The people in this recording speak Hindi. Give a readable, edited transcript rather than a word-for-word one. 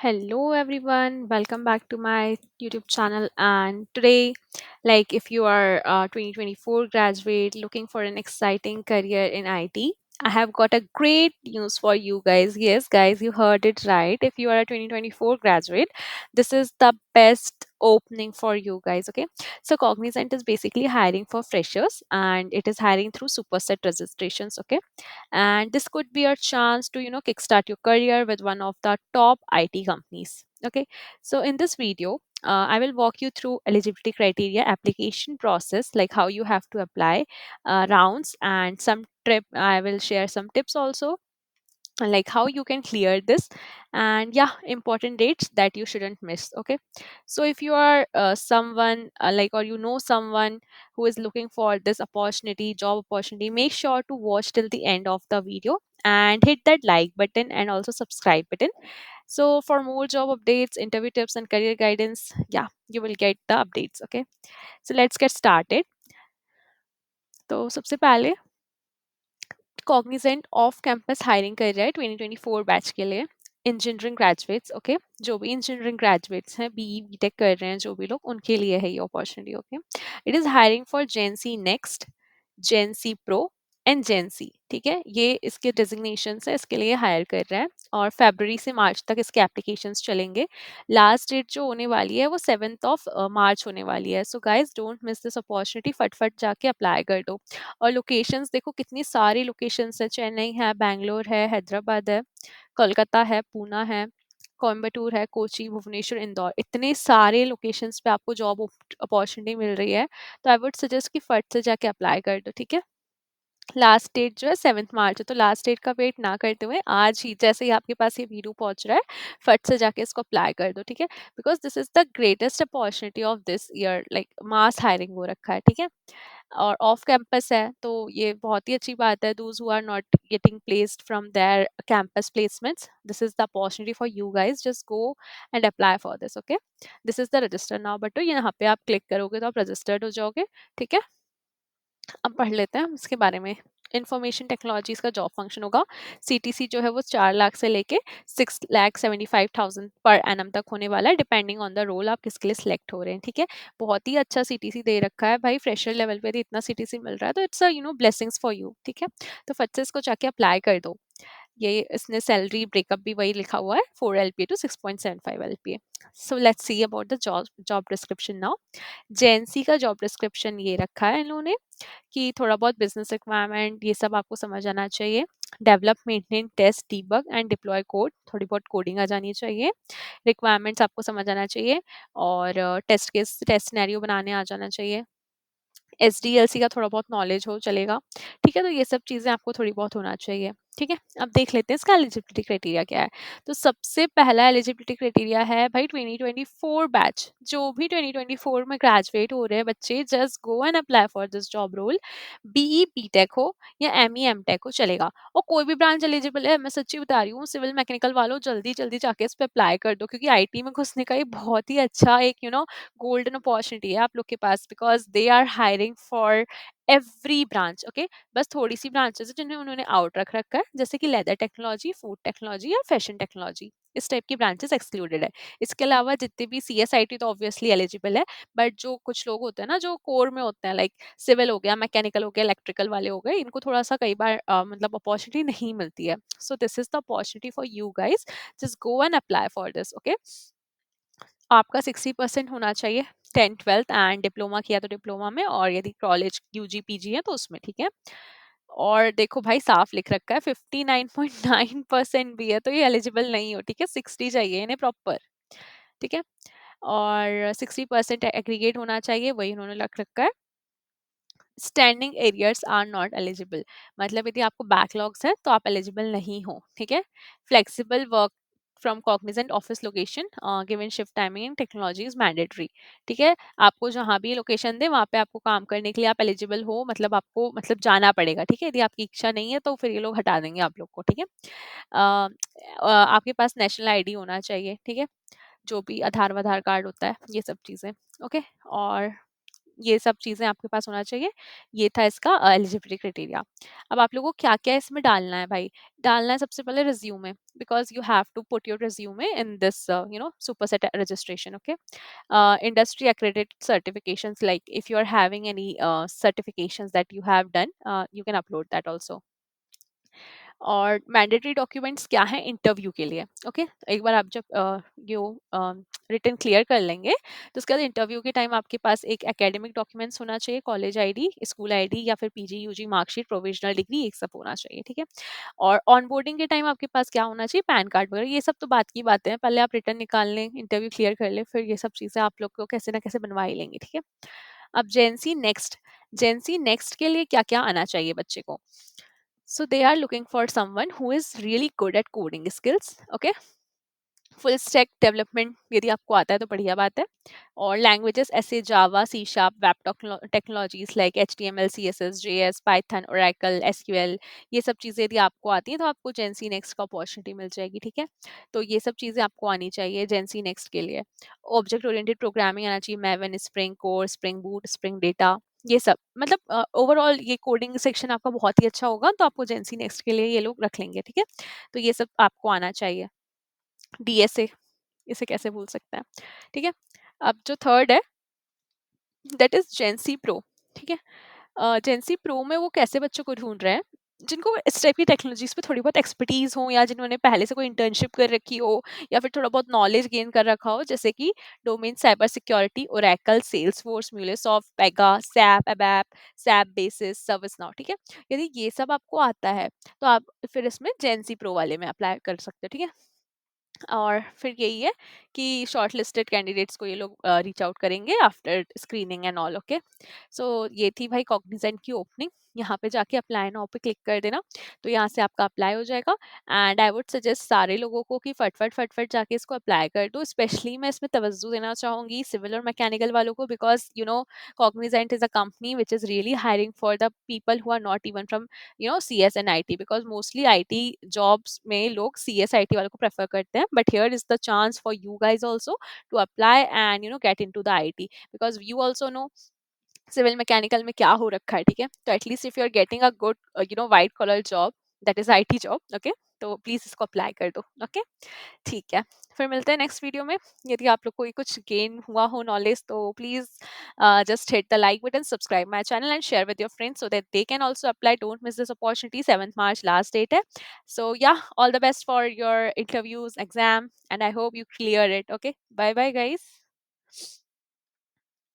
Hello everyone, welcome back to my YouTube channel. And today, if you are a 2024 graduate looking for an exciting career in IT, I have got a great news for you guys. Yes, guys, you heard it right. If you are a 2024 graduate, this is the best opening for you guys. Okay, so Cognizant is basically hiring for freshers and it is hiring through Superset registrations. Okay, and this could be a chance to kickstart your career with one of the top IT companies. Okay, so in this video I will walk you through eligibility criteria, application process, like how you have to apply, rounds, and some trip. I will share some tips also, like how you can clear this, and yeah, important dates that you shouldn't miss. Okay, so if you are someone or someone who is looking for this opportunity, job opportunity, make sure to watch till the end of the video and hit that like button and also subscribe button. So for more job updates, interview tips, and career guidance, yeah, you will get the updates. Okay, so let's get started. तो सबसे पहले कॉग्निजेंट ऑफ कैंपस हायरिंग कर रहा है 2024 बैच के लिए इंजीनियरिंग ग्रेजुएट्स। ओके, जो भी इंजीनियरिंग ग्रेजुएट्स हैं, बीई बीटेक कर रहे हैं जो भी लोग, उनके लिए है ये opportunity. Okay, it is hiring for GenC next, GenC pro and GenC. ठीक है, ये इसके डिजिग्नेशन है, इसके लिए हायर कर रहा है और फरवरी से मार्च तक इसके एप्लीकेशंस चलेंगे। लास्ट डेट जो होने वाली है वो 7 मार्च होने वाली है। So guys, don't miss this opportunity, फटफट जाके अप्लाई कर दो। और लोकेशंस देखो, कितनी सारी लोकेशंस है, चेन्नई है, बैंगलोर है, हैदराबाद है, कोलकाता है, पूना है, कोयम्बटूर है, कोची, भुवनेश्वर, इंदौर, इतने सारे लोकेशंस पे आपको जॉब अपॉर्चुनिटी मिल रही है। तो आई वुड सजेस्ट कि फट से जाके अप्लाई कर दो। ठीक है, लास्ट डेट जो है 7 मार्च है, तो लास्ट डेट का वेट ना करते हुए आज ही, जैसे ही आपके पास ये वीडियो पहुंच रहा है, फट से जाके इसको अप्लाई कर दो। ठीक है, because this is the greatest opportunity of this year, like mass hiring हो रखा है। ठीक है, और ऑफ कैंपस है तो ये बहुत ही अच्छी बात है। Those who are not getting placed from there campus placements, this is the opportunity for you guys, just go and apply for this. Okay, this is the register now button, यहाँ पे आप क्लिक करोगे तो आप रजिस्टर्ड हो जाओगे। ठीक है, अब पढ़ लेते हैं हम इसके बारे में। इंफॉर्मेशन टेक्नोलॉजीज का जॉब फंक्शन होगा। सीटीसी जो है वो 4 लाख से लेके 6,75,000 पर एनम तक होने वाला है, डिपेंडिंग ऑन द रोल आप किसके लिए सिलेक्ट हो रहे हैं। ठीक है, बहुत ही अच्छा सीटीसी दे रखा है भाई, फ्रेशर लेवल पे भी इतना सीटीसी मिल रहा है तो इट्स ब्लेसिंग्स फॉर यू। ठीक है, तो फट से इसको जाके अप्लाई कर दो। ये इसने सैलरी ब्रेकअप भी वही लिखा हुआ है, 4 LPA to 6.75 LPA। So let's see about the job job description now. JNC का जॉब डिस्क्रिप्शन ये रखा है इन्होंने कि थोड़ा बहुत बिजनेस रिक्वायरमेंट ये सब आपको समझ आना चाहिए। Develop, maintain, test, debug and deploy code, थोड़ी बहुत कोडिंग आ जानी चाहिए। रिक्वायरमेंट्स आपको समझ आना चाहिए और टेस्ट केस, टेस्ट सिनेरियो बनाने आ जाना चाहिए। एसडीएलसी का थोड़ा बहुत नॉलेज हो चलेगा। ठीक है, तो ये सब चीज़ें आपको थोड़ी बहुत होना चाहिए। ठीक है, अब देख लेते हैं इसका एलिजिबिलिटी क्राइटेरिया क्या है। तो सबसे पहला एलिजिबिलिटी क्राइटेरिया है भाई 2024 बैच। जो भी 2024 में ग्रेजुएट हो रहे हैं बच्चे, just go and apply for this job role. BE B Tech हो या एमई एमटेक हो चलेगा, और कोई भी ब्रांच एलिजिबल है। मैं सच्ची बता रही हूँ, सिविल मैकेनिकल वालों जल्दी जल्दी जाके इस पे अप्लाई कर दो, क्योंकि आईटी में घुसने का ये बहुत ही अच्छा एक गोल्डन अपॉर्चुनिटी है आप लोग के पास, because they are hiring for every branch. Okay, बस थोड़ी सी ब्रांचेस है जिन्हें उन्होंने आउट रख रखा है, जैसे कि लेदर टेक्नोलॉजी, फूड टेक्नोलॉजी या फैशन टेक्नोलॉजी, इस टाइप की ब्रांचेस एक्सक्लूडेड है। इसके अलावा जितने भी सीएसआईटी तो ऑब्वियसली एलिजिबल है, बट जो कुछ लोग होते हैं ना जो कोर में होते हैं, लाइक सिविल हो गया, मैकेनिकल हो गया, इलेक्ट्रिकल वाले हो गए, इनको थोड़ा सा कई बार मतलब अपॉर्चुनिटी नहीं मिलती है। So this is the opportunity for you guys, just go and apply for this. Okay, आपका 60% होना चाहिए 10th 12th, एंड डिप्लोमा किया तो डिप्लोमा में, और यदि कॉलेज यूजी पीजी है तो उसमें। ठीक है, और देखो भाई साफ लिख रखा है 59.9% भी है तो ये एलिजिबल नहीं हो। ठीक है, 60 चाहिए इन्हें प्रॉपर। ठीक है, और 60% एग्रीगेट होना चाहिए, वही उन्होंने रख रखा है। Standing arrears are not eligible, मतलब यदि आपको बैकलॉग्स है तो आप एलिजिबल नहीं हो। ठीक है, flexible work from Cognizant office location, given shift timing and technology is mandatory. ठीक है, आपको जहाँ भी लोकेशन दे वहाँ पे आपको काम करने के लिए आप एलिजिबल हो, मतलब आपको मतलब जाना पड़ेगा। ठीक है, यदि आपकी इच्छा नहीं है तो फिर ये लोग हटा देंगे आप लोग को। ठीक है, आपके पास नेशनल आईडी होना चाहिए। ठीक है, जो भी आधार वाधार कार्ड होता है, ये सब चीज़ें। ओके, और ये सब चीज़ें आपके पास होना चाहिए। ये था इसका एलिजिबिलिटी क्राइटेरिया। अब आप लोगों को क्या-क्या इसमें डालना है भाई? डालना है सबसे पहले resume, because you have to put your resume in this superset registration, okay? Industry accredited certifications, like if you are having any certifications that you have done, you can upload that also. और मैंडेटरी डॉक्यूमेंट्स क्या हैं इंटरव्यू के लिए, ओके? एक बार आप जब रिटन क्लियर कर लेंगे, तो उसके बाद इंटरव्यू के टाइम आपके पास एक एकेडमिक डॉक्यूमेंट्स होना चाहिए, कॉलेज आईडी, स्कूल आईडी या फिर PG UG marksheet, provisional degree, एक सब होना चाहिए, ठीक है? और ऑनबोर्डिंग के टाइम आपके पास क्या होना चाहिए? पैन कार्ड वगैरह, ये सब तो बात की बातें हैं। पहले आप रिटन निकाल लें, इंटरव्यू क्लियर कर लें, फिर ये सब चीज़ें आप लोग को कैसे ना कैसे बनवा ही लेंगे, ठीक है? अब जेंसी नेक्स्ट के लिए क्या क्या आना चाहिए बच्चे को? So they are looking for someone who is really good at coding skills, okay? Full stack development यदि आपको आता है तो बढ़िया बात है। और लैंग्वेजेस ऐसे Java, C sharp, web technologies like H T M L, C S S, J S, Python, Oracle, S Q L, ये सब चीज़ें यदि आपको आती हैं तो आपको जेंसी नेक्स्ट का अपॉर्चुनिटी मिल जाएगी, ठीक है? तो ये सब चीज़ें आपको आनी चाहिए जेंसी नेक्स्ट के लिए। ऑब्जेक्ट ओरिएंटेड प्रोग्रामिंग आना चाहिए, Maven, Spring Core, Spring Boot, Spring Data, ये सब मतलब ओवरऑल ये कोडिंग सेक्शन आपका बहुत ही अच्छा होगा, तो आपको जेंसी नेक्स्ट के लिए ये लोग रख लेंगे, ठीक है? तो ये सब आपको आना चाहिए। डीएसए, इसे कैसे भूल सकते हैं, ठीक है? अब जो थर्ड है, दैट इज जेंसी प्रो, ठीक है? जेंसी प्रो में वो कैसे बच्चों को ढूंढ रहे हैं? जिनको इस टाइप की टेक्नोलॉजीज पे थोड़ी बहुत एक्सपर्टीज हो, या जिन्होंने पहले से कोई इंटर्नशिप कर रखी हो, या फिर थोड़ा बहुत नॉलेज गेन कर रखा हो, जैसे कि domain cyber security, Oracle, Salesforce, MuleSoft, Pega, SAP, ABAP, SAP Basis, ServiceNow, ठीक है? यदि ये सब आपको आता है तो आप फिर इसमें जेंसी प्रो वाले में अप्लाई कर सकते हो, ठीक है? और फिर यही है कि शॉर्ट लिस्टेड कैंडिडेट्स को ये लोग रीच आउट करेंगे after screening and all, okay? So ये थी भाई कॉग्निजेंट की ओपनिंग। यहाँ पे जाके अप्लाई नाउ पे क्लिक कर देना, तो यहाँ से आपका अप्लाई हो जाएगा। एंड आई वुड सजेस्ट सारे लोगों को कि फटफट फटफट जाके इसको अप्लाई कर दो। स्पेशली मैं इसमें तवज्जो देना चाहूँगी सिविल और मैकेनिकल वालों को, because Cognizant is a company which is really hiring for the people who are not even from CS and IT, because mostly IT jobs में लोग CS IT वालों को prefer करते हैं, but here is the chance for you guys also to apply and get into the IT, because you also know civil mechanical में क्या हो रखा है, ठीक है? तो at least if you are getting a good white collar job, that is IT job, okay? तो प्लीज इसको अप्लाई कर दो, ओके? ठीक है, फिर मिलते हैं नेक्स्ट वीडियो में। यदि आप लोग को ये कुछ गेन हुआ हो नॉलेज, तो please just hit the like button, subscribe my channel and share with your friends so that they can also apply. Don't miss this opportunity, 7th March last date hai. So yeah, all the best for your interviews, exam, and I hope you clear it, okay? Bye bye guys.